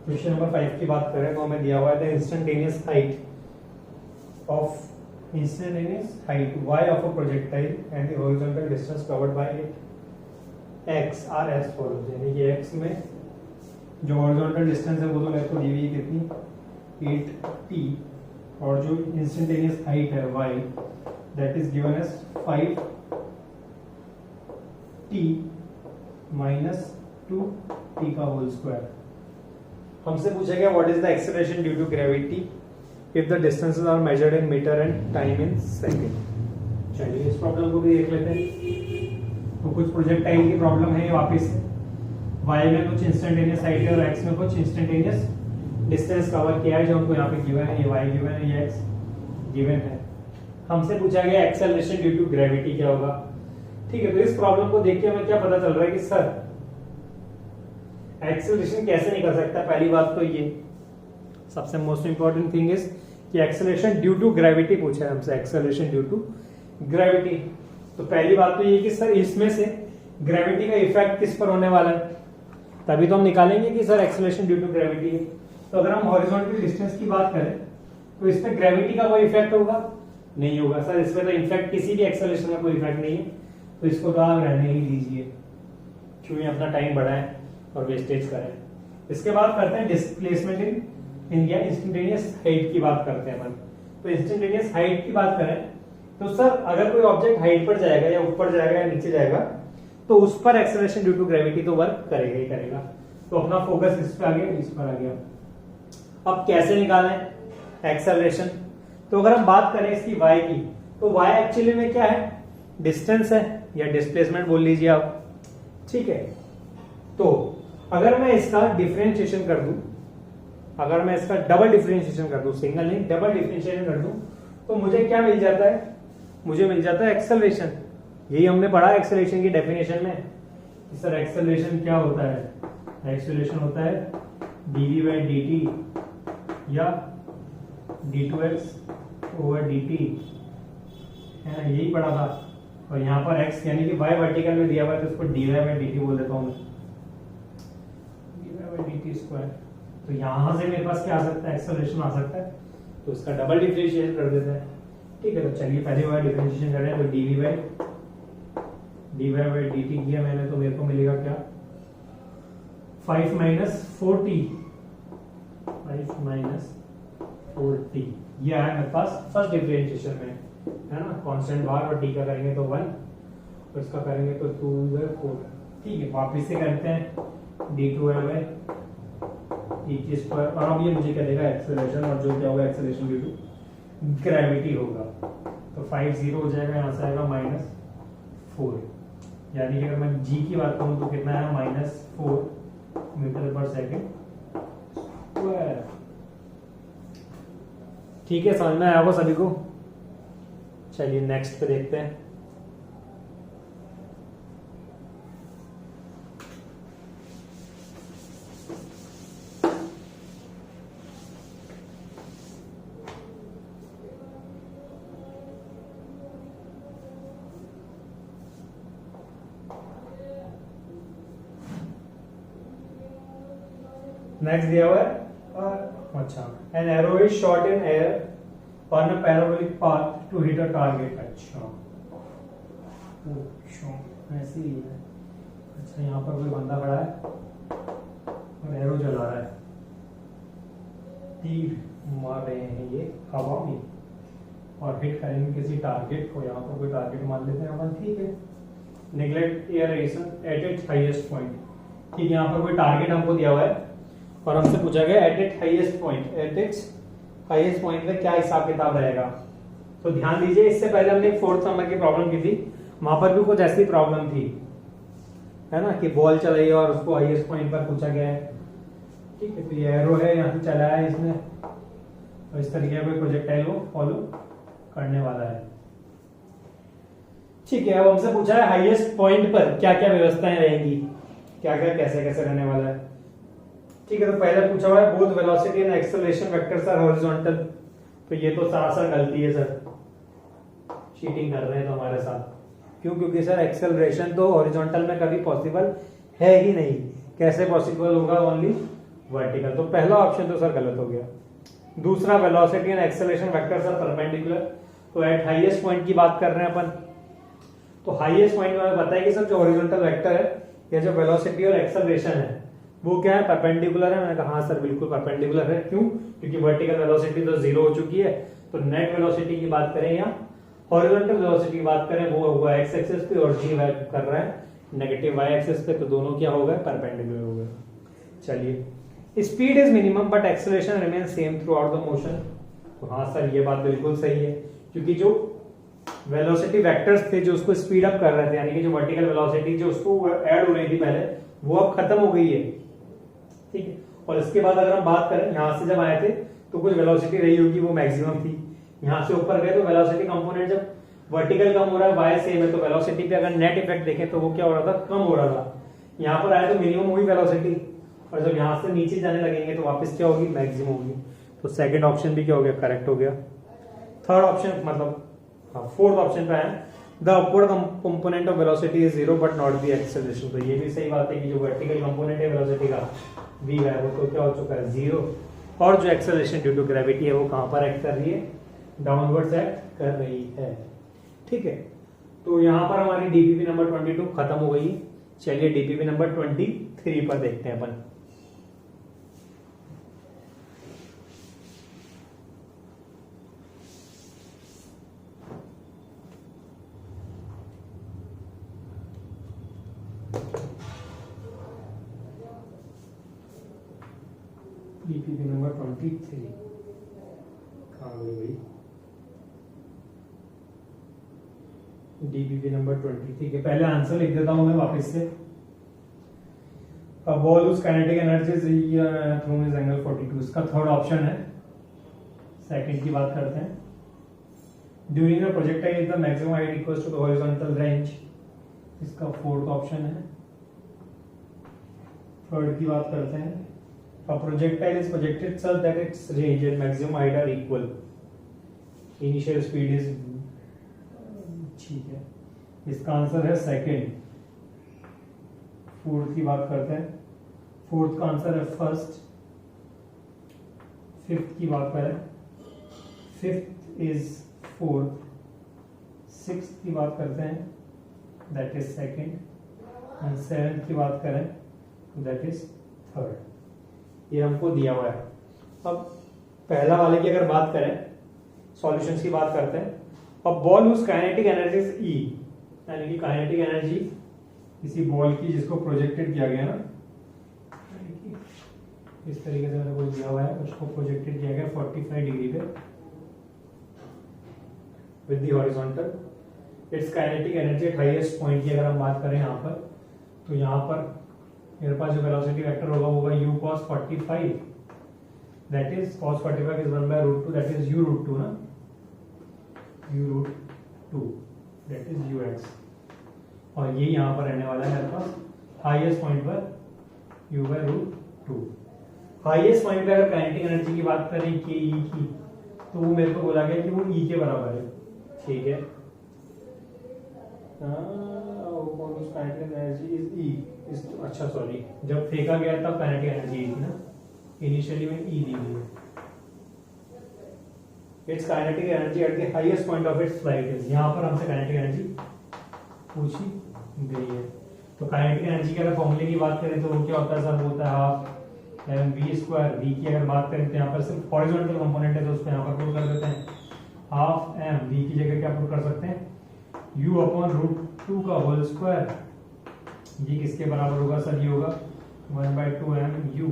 क्वेश्चन नंबर 5 की बात करें तो हमें दिया हुआ है the instantaneous height y of a projectile and the horizontal distance covered by it x are as follows, यानी कि x में जो horizontal distance है वो तो मेरे को दी हुई है कितनी 8t, और जो इंस्टेंटेनियस हाइट है y that is given as 5t minus 2t का होल स्क्वायर। हमसे पूछा गया what is the acceleration due to gravity if the distances are measured in meter and time in second. चलिए इस problem को भी देख लेते हैं। तो कुछ प्रोजेक्टाइल की प्रॉब्लम है वापस, y में कुछ इंस्टेंटेनियस हाइट है और x में कुछ इंस्टेंटेनियस डिस्टेंस कवर किया है जो हमको यहाँ पे गिवन है, ये y गिवन है, ये x गिवन है। हमसे पूछा गया एक्सेलरेशन ड्यू टू ग्रेविटी क्या होगा। ठीक है, तो इस प्रॉब्लम को देख के हमें क्या पता चल रहा है कि सर एक्सेलरेशन कैसे निकल सकता है। पहली बात तो ये सबसे मोस्ट इंपॉर्टेंट थिंग इज कि एक्सेलरेशन ड्यू टू ग्रेविटी पूछा है हमसे, एक्सेलरेशन ड्यू टू ग्रेविटी। तो पहली बात तो ये कि सर इसमें से ग्रेविटी का इफेक्ट किस पर होने वाला है, तभी तो हम निकालेंगे कि sir acceleration due to gravity है। तो अगर हम हॉरिजॉन्टल डिस्टेंस की बात करें तो इसमें ग्रेविटी का कोई इफेक्ट होगा, नहीं होगा सर, इसमें तो इनफैक्ट किसी भी एक्सेलरेशन का कोई इफेक्ट नहीं है, तो इसको तो आप रहने ही दीजिए, क्यों ही अपना टाइम बढ़ाएं और वेस्टेज करें। इसके बाद करते हैं displacement in India, instantaneous height की बात करते हैं अपन। तो इंस्टेंटेनियस हाइट की बात करें तो सर अगर कोई ऑब्जेक्ट हाइट पर जाएगा या ऊपर जाएगा या नीचे जाएगा तो उस पर एक्सेलरेशन ड्यू टू ग्रेविटी तो वर्क करेगा ही करेगा। तो अपना फोकस इस पर आ गया, इस पर आ गया। अब कैसे निकालें एक्सेलरेशन, तो अगर हम बात करें इसकी y की तो y एक्चुअली में क्या है, डिस्टेंस है या डिस्प्लेसमेंट बोल लीजिए आप। ठीक है, तो अगर मैं इसका डिफरेंशिएशन कर दूं, अगर मैं इसका डबल डिफरेंशिएशन कर दूं, सिंगल नहीं डबल डिफरेंशिएशन कर दूं, तो मुझे क्या मिल जाता है, मुझे मिल जाता है एक्सेलरेशन। यही हमने पढ़ा एक्सेलरेशन की डेफिनेशन में कि सर एक्सेलरेशन क्या होता है, एक्सेलरेशन होता है dv by dt या d2x over dt है ना, यही पढ़ा था। और यहाँ पर x यानी कि y वर्टिकल में दिया हुआ है तो इसको dy by dt बोल देता हूँ मैं, dy by dt स्क्वायर। तो यहाँ से मेरे पास क्या आ सकता है, एक्सेलरेशन आ सकता है, तो इसका डबल डिफरेंशिएशन कर देते हैं। ठीक है, तो चलिए पहले बार डिफरेंशिएशन कर रहे हैं, तो dy by dt किया मैंने तो मेरे को मिलेगा क्या 5 minus 4t, 5 minus 4t ये आया मेरे पास फर्स्ट डिफरेंशिएशन में, है ना। कांस्टेंट बार और t का करेंगे तो 1, तो इसका करेंगे तो 2/4। ठीक है, वापिस से करते हैं d2 e² और अब ये मुझे क्या देगा एक्सेलरेशन, और जो क्या होगा एक्सेलरेशन ड्यू टू ग्रेविटी होगा। तो 5 0 हो जाएगा, यहाँ से आएगा -4, यानी कि अगर मैं g की बात करूँ तो कितना है -4 मीटर/सेकंड स्क्वायर। ठीक है, समझ में आया होगा सभी को। चलिए नेक्स्ट पे देखते हैं। नेक्स्ट दिया हुआ है अच्छा, an arrow is shot in air on a parabolic path to hit a target. अच्छा ऐसे ही है। अच्छा, यहाँ पर कोई बंदा खड़ा है और एरो चला रहा है, तीर मार रहे हैं ये हवा में और हिट करेंगे किसी टारगेट को। यहाँ पर कोई टारगेट मान लेते हैं अपन। ठीक है, neglect aeration at its highest point. ठीक है, यहाँ पर कोई टारगेट हमको दिया हुआ है और हमसे पूछा गया at its highest point, at its highest point में क्या हिसाब किताब रहेगा। तो ध्यान दीजिए, इससे पहले हमने एक 4th नंबर की प्रॉब्लम की थी, वहां पर भी कुछ ऐसी प्रॉब्लम थी, है ना, कि बॉल चलाई और उसको हाईएस्ट पॉइंट पर पूछा गया है। ठीक है, तो ये एरो है, यहाँ से चलाया है इसने और इस तरीके का कोई प्रोजेक्टाइल को फॉलो करने वाला है। ठीक है, अब हमसे पूछा है हाईएस्ट पॉइंट पर क्या क्या व्यवस्थाएं रहेंगी, क्या क्या कैसे कैसे रहने वाला है। ठीक है, तो पहले पूछा हुआ है both velocity and acceleration vectors are horizontal. तो ये तो सरासर गलती है सर, चीटिंग कर रहे हैं तो हमारे साथ। क्यों? क्योंकि सर एक्सेलरेशन तो हॉरिजॉन्टल में कभी पॉसिबल है ही नहीं। कैसे पॉसिबल होगा? Only vertical. तो पहला ऑप्शन तो सर गलत हो गया। दूसरा, velocity and acceleration vectors are perpendicular. तो एट हाईएस्ट पॉइंट की बात कर रहे हैं अपन, तो हाईएस्ट पॉइंट में बताया कि सर जो हॉरिजॉन्टल वेक्टर है या जो वेलोसिटी और एक्सेलरेशन है वो क्या है? परपेंडिकुलर है। मैंने कहा हाँ सर बिल्कुल परपेंडिकुलर है। क्यों? क्योंकि वर्टिकल वेलोसिटी तो 0 हो चुकी है। तो नेट वेलोसिटी की बात करें या हॉरिजॉन्टल वेलोसिटी की बात करें, वो होगा एक्स एक्सिस पे और जी कर रहा है नेगेटिव वाई एक्सिस पे, तो दोनों क्या हो गए? परपेंडिकुलर हो गए। चलिए, speed is minimum but acceleration remain same through out the motion. तो हाँ सर ये बात बिल्कुल सही है, क्योंकि जो वेलोसिटी वेक्टर्स थे जो उसको स्पीड अप कर रहे थे, यानी कि जो वर्टिकल वेलोसिटी जो उसको ऐड हो रही थी पहले, वो अब खत्म हो गई है। ठीक है, और इसके बाद अगर हम बात करें, यहां से जब आए थे तो कुछ वेलोसिटी रही होगी, वो मैक्सिमम थी। यहां से ऊपर गए तो वेलोसिटी कंपोनेंट जब वर्टिकल कम हो रहा है, वाई सेम है, तो वेलोसिटी पे अगर नेट इफेक्ट देखें तो वो क्या हो रहा था? कम हो रहा था। यहाँ पर आए तो मिनिमम हुई वेलोसिटी, और जब यहाँ से नीचे जाने लगेंगे तो वापस क्या होगी? मैक्सिमम होगी। तो सेकंड ऑप्शन भी क्या हो गया? करेक्ट हो गया। थर्ड ऑप्शन मतलब फोर्थ ऑप्शन पे है the upward component of velocity is 0 but not the acceleration. तो ये भी सही बात है कि जो वर्टिकल कंपोनेंट है वेलोसिटी का v है वो तो क्या हो चुका है? 0। और जो एक्सेलरेशन ड्यू टू ग्रेविटी है वो कहां पर एक्ट कर रही है? डाउनवर्ड्स एक्ट कर रही है। ठीक है, तो यहां पर हमारी डीपीपी नंबर 22 खत्म हो गई। चलिए डीपीपी नंबर 23 पर देखते हैं अपन। डीपीपी नंबर 23 कहाँ गई भाई? डीपीपी नंबर 23 के पहले आंसर लिख देता हूं मैं वापस से। A ball whose kinetic energy is thrown is angle 42, इसका थर्ड ऑप्शन है। सेकंड की बात करते हैं, during the projectile is the maximum height equals to the horizontal range, इसका फोर्थ ऑप्शन है। थर्ड की बात करते हैं, a projectile is projected such that its range and maximum height are equal, initial speed is ठीक है, इसका answer है सेकंड। फोर्थ की बात करते हैं, फोर्थ का आंसर है फर्स्ट। फिफ्थ की बात करें, फिफ्थ इज फोर्थ। सिक्स्थ की बात करते हैं, that is second. And seventh की बात करें तो दैट इज थर्ड। ये हमको दिया हुआ है। अब पहला वाले की अगर बात करें, सॉल्यूशंस की बात करते हैं। अब ball whose kinetic energy is E यानी कि काइनेटिक एनर्जी किसी बॉल की जिसको प्रोजेक्टेड किया गया ना, इस तरीके से मैंने कोई दिया हुआ है, उसको प्रोजेक्टेड किया गया 45 डिग्री पे with the horizontal, it's kinetic energy at highest point की अगर हम बात करें यहाँ पर, तो यहाँ पर मेरे पास जो वेलोसिटी वेक्टर होगा वो होगा u cos 45, that is cos 45 is 1/√2, that is u √2 ना, u√2 दैट इज ux, और ये यहाँ पर रहने वाला है मेरे पास हाईएस्ट पॉइंट पर u/√2। हाईएस्ट पॉइंट पे अगर काइनेटिक एनर्जी की बात करें के ई की, तो वो मेरे को बोला गया कि वो ई के बराबर है, ठीक है, काइनेटिक एनर्जी इज ई, अच्छा सॉरी, जब फेंका गया तब काइनेटिक एनर्जी थी ना, इनिशियली में ई दी गई है। It's kinetic energy at the highest point of its flight is, यहाँ पर हमसे काइनेटिक एनर्जी पूछी गई है। तो काइनेटिक एनर्जी के अगर फॉर्मूले की बात करें तो वो क्या होता है सर, होता है हाफ mv², v की अगर बात करें तो यहाँ पर सिर्फ हॉरिजॉन्टल कंपोनेंट है तो उसको यहाँ पर पुट कर देते हैं, हाफ m, v की जगह क्या पुट कर सकते हैं, u/√2 का होल स्क्वायर, ये किसके बराबर होगा सर, ये होगा 1/2m u,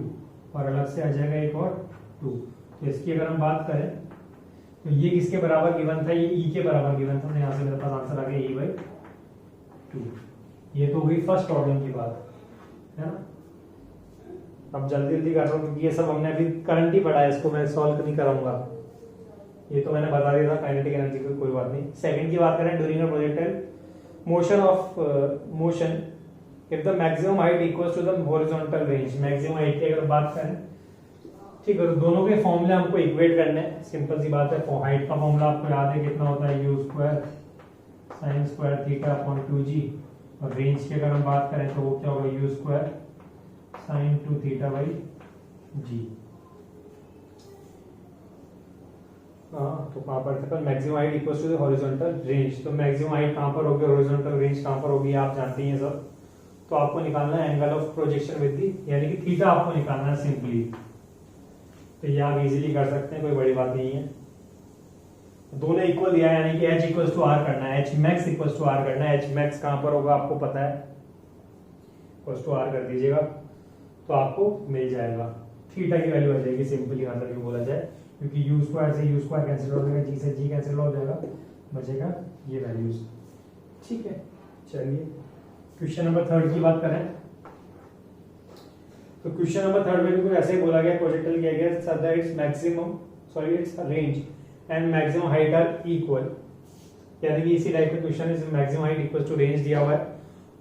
और अलग से आ जाएगा एक और 2। तो इसकी अगर हम बात करें तो ये किसके बराबर गिवन था, ये e के बराबर गिवन था, यहाँ से मेरे पास आंसर आ गया e/2। ये तो हुई फर्स्ट प्रॉब्लम की बात है ना। अब जल्दी जल्दी कर रहा हूँ क्योंकि ये सब हमने अभी करंट ही पढ़ा है, इसको मैं सॉल्व नहीं कराऊंगा, ये तो मैंने बता दिया था काइनेटिक एनर्जी को, कोई बात नहीं। सेकंड की बात करें, during a projectile motion of motion if the maximum height equals to the horizontal range, maximum height की अगर बात करें, ठीक है, तो दोनों के फॉर्मूले हमको इक्वेट करने हैं, सिंपल सी बात है। हाइट का फॉर्मूला आपको याद है कितना होता है, u² sin² θ/2g, और रेंज की अगर हम बात करें तो वो क्या होगा, u² sin 2θ/g। तो कहाँ पर था, maximum height equals to the horizontal range, तो मैक्सिमम हाइट कहाँ पर होगी, हॉरिजॉन्टल रेंज कहाँ पर होगी, आप जानते हैं सब। तो आपको निकालना है angle of projection with the, यानी कि थीटा आपको निकालना है सिंपली, तो ये आप इजीली कर सकते हैं, कोई बड़ी बात नहीं है। दोनों इक्वल दिया है, यानी कि h इक्वल्स टू आर करना है, h max equals to R करना है, h max कहाँ पर होगा आपको पता है, इक्वल्स टू आर कर दीजिएगा तो आपको मिल जाएगा, थीटा की वैल्यू आ जाएगी सिंपली, आंसर क्यों बोला जाए, क्योंकि u² से u² कैंसिल हो जाएगा, g से g कैंसिल हो जाएगा, बचेगा ये वैल्यूज, ठीक है। चलिए क्वेश्चन नंबर 3 की बात करें, तो क्वेश्चन नंबर 3 में भी कुछ ऐसे ही बोला गया, प्रोजेक्टाइल किया गया so that its maximum sorry its range and maximum height are equal, यानी कि इसी टाइप का क्वेश्चन है, इसमें maximum height equal to range दिया हुआ है,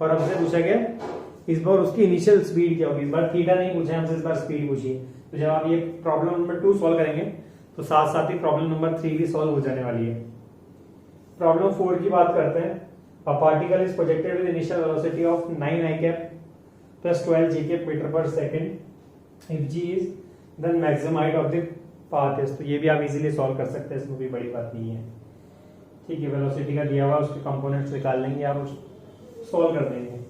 और हमसे पूछा गया इस बार उसकी इनिशियल स्पीड क्या होगी, इस बार थीटा नहीं पूछा हमसे, इस बार स्पीड पूछी। तो जब आप ये प्रॉब्लम नंबर 2 सॉल्व करेंगे तो साथ साथ ही प्रॉब्लम नंबर 3 भी सॉल्व हो जाने वाली है। प्रॉब्लम 4 की बात करते हैं, a particle is projected with initial velocity of 9 i cap plus 12 g cap metre पर second, if g is then maximum height of the path is, तो ये भी आप इजीली सॉल्व कर सकते हैं, इसमें कोई बड़ी बात नहीं है, ठीक है। वेलोसिटी का दिया हुआ उसके कंपोनेंट्स निकाल लेंगे, आप सॉल्व कर देंगे।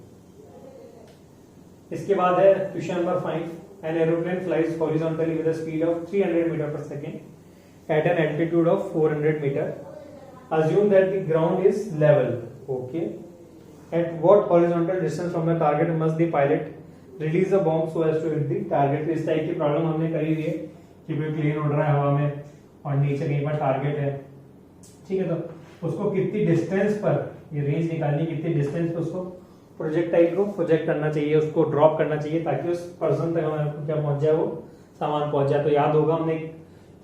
इसके बाद है question number 5, an aeroplane flies horizontally with a speed of 300 metre पर second at an altitude of 400 metre, assume that the ground is level, okay, at what horizontal distance from the target must the pilot release a bomb so as to hit the target। तो इस type की problem हमने करी हुई है कि कोई plane उड़ रहा है हवा में और नीचे कहीं पर टारगेट है, ठीक है, तो उसको कितनी डिस्टेंस पर, ये रेंज निकालनी, कितनी डिस्टेंस पे उसको प्रोजेक्टाइल को प्रोजेक्ट करना चाहिए, उसको ड्रॉप करना चाहिए ताकि उस पर्सन तक हमारे क्या पहुंच जाए, वो सामान पहुंच जाए। तो याद होगा हमने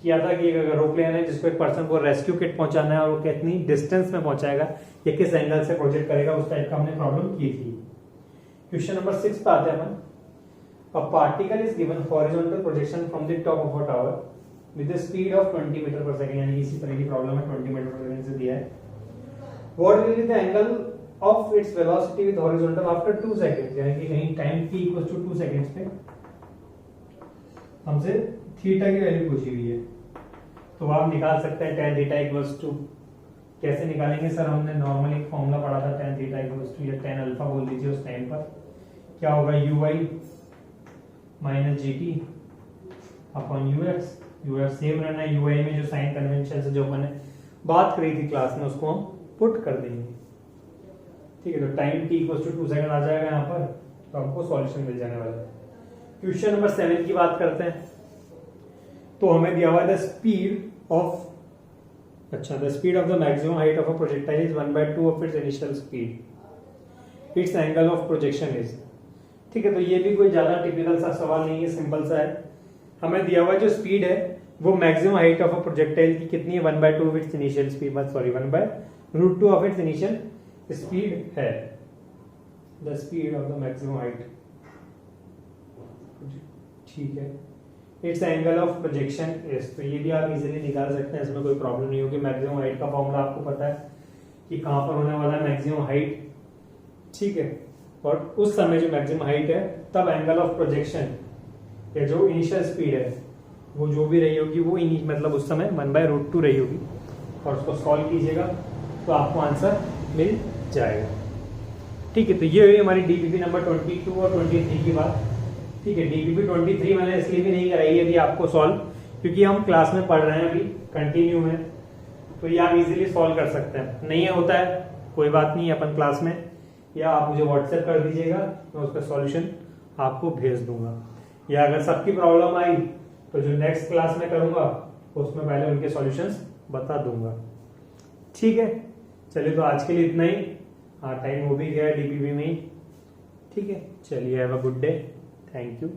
किया था कि एक एरोप्लेन है जिसको एक पर्सन को रेस्क्यू किट पहुंचाना है और वो कितनी डिस्टेंस में पहुंचाएगा या किस एंगल से प्रोजेक्ट करेगा, उस टाइप का हमने प्रॉब्लम की थी। क्वेश्चन नंबर 6 पे आते हैं अपन, a particle is given horizontal projection from the top of a tower with the speed of 20 metre पर सेकंड, यानी इसी तरह की प्रॉब्लम है, 20 मीटर पर सेकंड से दिया है। What will be the angle of its velocity with horizontal after 2 seconds, यानी कि कहीं time t equal to 2 seconds पे हमसे थीटा की वैल्यू पूछी हुई है, तो आप निकाल सकते हैं tan थीटा इक्वल्स टू, कैसे निकालेंगे सर, हमने नॉर्मल एक फॉर्मूला पढ़ा था tan थीटा इक्वल्स टू, या tan अल्फा बोल दीजिए उस टाइम पर, क्या होगा uy minus gt upon ux, ux same रहना है, ui में जो साइन कन्वेंशन से जो मैंने बात करी थी क्लास में उसको हम पुट कर देंगे। ठीक है, तो time t equal to 2 second आ जाएगा यहाँ पर, तो आपको सॉल्यूशन मिल जाने वाला है। क्वेश्चन नंबर 7 की बात करते हैं। तो हमें दिया हुआ है the speed of the maximum height of a projectile is 1/2 of its initial speed, it's angle of projection is. ठीक है, तो ये भी कोई ज्यादा टिपिकल सा सवाल नहीं है, सिंपल सा है। हमें दिया हुआ जो स्पीड है वो maximum height of a projectile की कितनी है, 1/2 of its initial speed, 1/√2 of its initial speed है। The speed of the maximum height, ठीक है, its angle of projection is. तो ये भी आप इजीली निकाल सकते हैं, इसमें कोई प्रॉब्लम नहीं होगी। मैक्सिमम हाइट का फॉर्मूला आपको पता है कि कहां पर होने वाला है मैक्सिमम हाइट, ठीक है, और उस समय जो मैक्सिमम हाइट है तब एंगल ऑफ प्रोजेक्शन या जो इनिशियल स्पीड है वो जो भी रही होगी वो मतलब उस समय 1/√2 रही होगी, और उसको सॉल्व कीजिएगा तो आपको आंसर मिल जाएगा। ठीक है, तो ये हुई हमारी डीपीपी नंबर 22 और 23 की बात। ठीक है, डीपीपी 23 मैंने इसलिए भी नहीं कराई है अभी आपको सॉल्व, क्योंकि हम क्लास में पढ़ रहे हैं अभी कंटिन्यू में, तो ये आप इजीली सॉल्व कर सकते हैं। नहीं होता है कोई बात नहीं, अपन क्लास में, या आप मुझे व्हाट्सएप कर दीजिएगा, मैं उसका सॉल्यूशन आपको भेज दूंगा। या अगर सबकी प्रॉब्लम आई तो जो नेक्स्ट क्लास में करूंगा उसमें पहले उनके सॉल्यूशंस बता दूंगा। ठीक है, चलिए तो आज के लिए इतना ही। हाँ, टाइम हो भी गया है डीपीपी में ही। ठीक है, चलिए, have a good day, thank you.